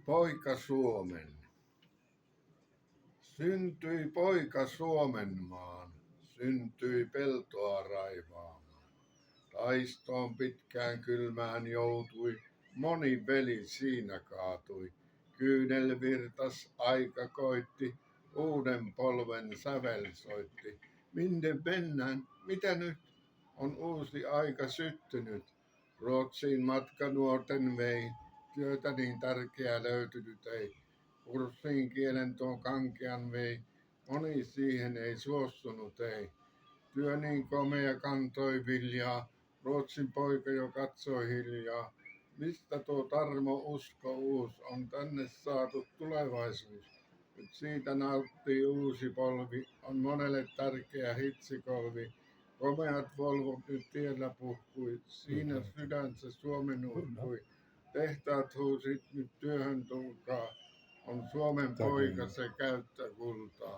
Poika Suomen. Syntyi poika Suomenmaan, syntyi peltoa raivaamaan. Taistoon pitkään kylmään joutui, moni veli siinä kaatui. Kyynel virtas, aika koitti, uuden polven sävel soitti. Minne mennään, mitä nyt? On uusi aika syttynyt. Ruotsiin matka nuorten vei, työtä niin tärkeää löytynyt ei. Kurssiin kielen tuon kankean vei, moni siihen ei suostunut ei. Työ niin komea kantoi viljaa, Ruotsin poika jo katsoi hiljaa. Mistä tuo tarmo usko uus on tänne saatu tulevaisuus? Nyt siitä nauttii uusi polvi, on monelle tärkeä hitsikolvi. Komeat volvot nyt tiellä puhkui, siinä sydänsä Suomen uhkui. Tehtaat huusit nyt työhön tulkaa, on Suomen poika se käyttä kultaa.